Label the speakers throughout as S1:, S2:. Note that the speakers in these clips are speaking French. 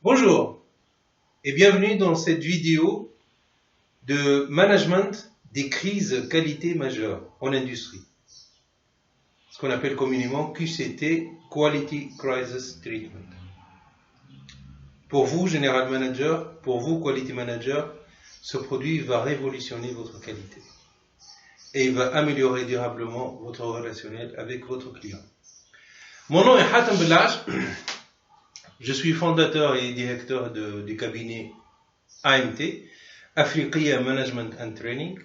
S1: Bonjour et bienvenue dans cette vidéo de management des crises qualité majeures en industrie. Ce qu'on appelle communément QCT, Quality Crisis Treatment. Pour vous, General Manager, pour vous, Quality Manager, ce produit va révolutionner votre qualité et il va améliorer durablement votre relationnel avec votre client. Mon nom est Hatem Belhaj. Je suis fondateur et directeur du cabinet AMT, Afriqiya Management and Training,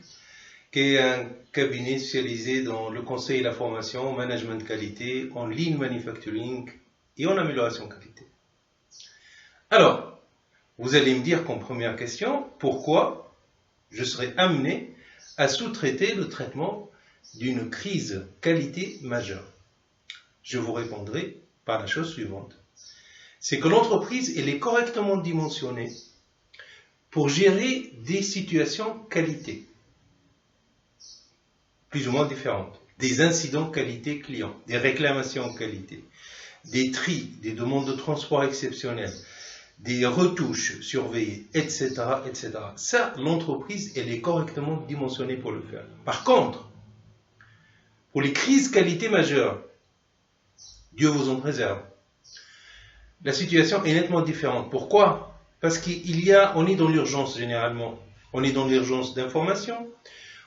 S1: qui est un cabinet spécialisé dans le conseil et la formation, management qualité, en lean manufacturing et en amélioration qualité. Alors, vous allez me dire comme première question, pourquoi je serais amené à sous-traiter le traitement d'une crise qualité majeure? Je vous répondrai par la chose suivante. C'est que l'entreprise elle est correctement dimensionnée pour gérer des situations qualité, plus ou moins différentes, des incidents qualité client, des réclamations qualité, des tris, des demandes de transport exceptionnelles, des retouches surveillées, etc., etc. Ça, l'entreprise, elle est correctement dimensionnée pour le faire. Par contre, pour les crises qualité majeures, Dieu vous en préserve, la situation est nettement différente. Pourquoi? Parce on est dans l'urgence généralement. On est dans l'urgence d'information,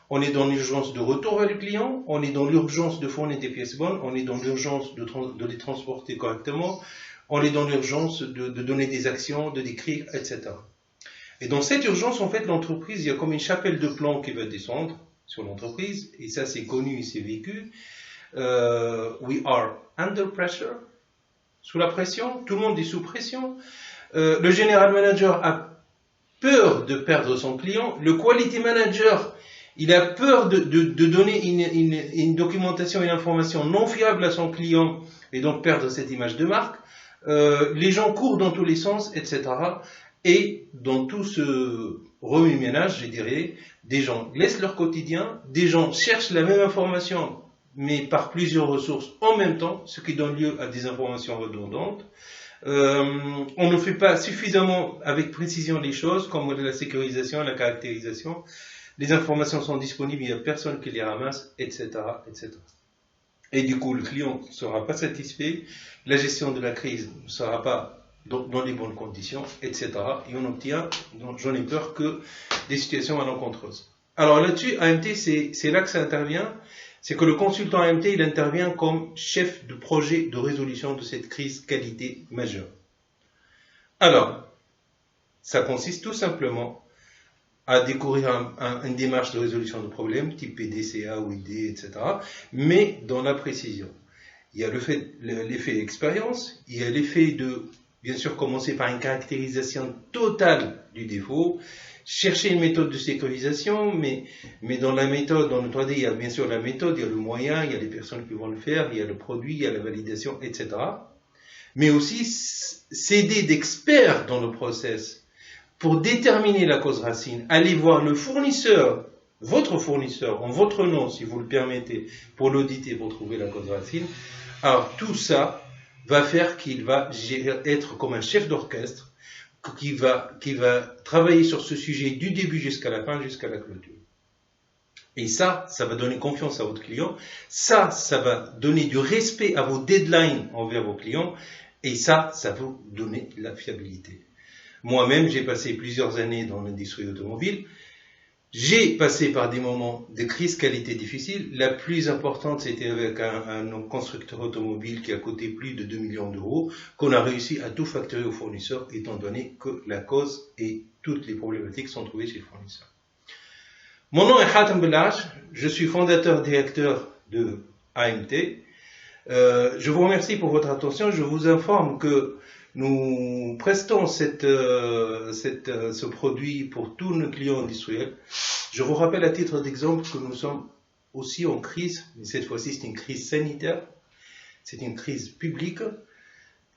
S1: on est dans l'urgence de retour vers le client, on est dans l'urgence de fournir des pièces bonnes, on est dans l'urgence de les transporter correctement, on est dans l'urgence de donner des actions, de décrire, etc. Et dans cette urgence, en fait, l'entreprise, il y a comme une chapelle de plomb qui va descendre sur l'entreprise, et ça c'est connu et c'est vécu. We are under pressure. Sous la pression, tout le monde est sous pression. Le general manager a peur de perdre son client. Le quality manager, il a peur de donner une documentation, une information non fiable à son client et donc perdre cette image de marque. Les gens courent dans tous les sens, etc. Et dans tout ce remue-ménage, je dirais, des gens laissent leur quotidien, des gens cherchent la même information mais par plusieurs ressources en même temps, ce qui donne lieu à des informations redondantes. On ne fait pas suffisamment avec précision les choses, comme la sécurisation, la caractérisation. Les informations sont disponibles, il n'y a personne qui les ramasse, etc., etc. Et du coup, le client ne sera pas satisfait, la gestion de la crise ne sera pas dans les bonnes conditions, etc. Et on obtient, donc j'en ai peur, que des situations malencontreuses. Alors là-dessus, AMT, c'est là que ça intervient. C'est que le consultant AMT, il intervient comme chef de projet de résolution de cette crise qualité majeure. Alors, ça consiste tout simplement à découvrir une démarche de résolution de problèmes, type PDCA ou ID, etc., mais dans la précision. Il y a l'effet d'expérience, il y a l'effet de, bien sûr, commencer par une caractérisation totale du défaut, chercher une méthode de sécurisation, mais dans la méthode, dans le 3D, il y a bien sûr la méthode, il y a le moyen, il y a les personnes qui vont le faire, il y a le produit, il y a la validation, etc. Mais aussi s'aider d'experts dans le process pour déterminer la cause racine, aller voir le fournisseur, votre fournisseur, en votre nom, si vous le permettez, pour l'auditer, pour trouver la cause racine. Alors tout ça va faire qu'il va être comme un chef d'orchestre, qui va travailler sur ce sujet du début jusqu'à la fin, jusqu'à la clôture. Et ça va donner confiance à votre client. Ça va donner du respect à vos deadlines envers vos clients. Et ça va vous donner la fiabilité. Moi-même, j'ai passé plusieurs années dans l'industrie automobile. J'ai passé par des moments de crise qualité difficile. La plus importante, c'était avec un constructeur automobile qui a coûté plus de 2 millions d'euros, qu'on a réussi à tout facturer au fournisseur, étant donné que la cause et toutes les problématiques sont trouvées chez le fournisseur. Mon nom est Hatem Belhaj, je suis fondateur directeur de AMT. Je vous remercie pour votre attention. Je vous informe que nous prestons ce produit pour tous nos clients industriels. Je vous rappelle à titre d'exemple que nous sommes aussi en crise, mais cette fois-ci c'est une crise sanitaire, c'est une crise publique,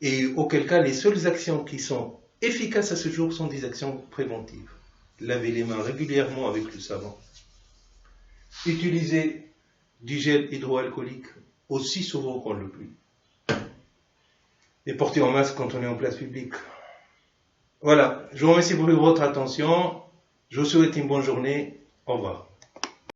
S1: et auquel cas les seules actions qui sont efficaces à ce jour sont des actions préventives. Lavez les mains régulièrement avec le savon, utilisez du gel hydroalcoolique aussi souvent qu'on le peut, et portez un masque quand on est en place publique. Voilà, je vous remercie pour votre attention. Je vous souhaite une bonne journée. Au revoir.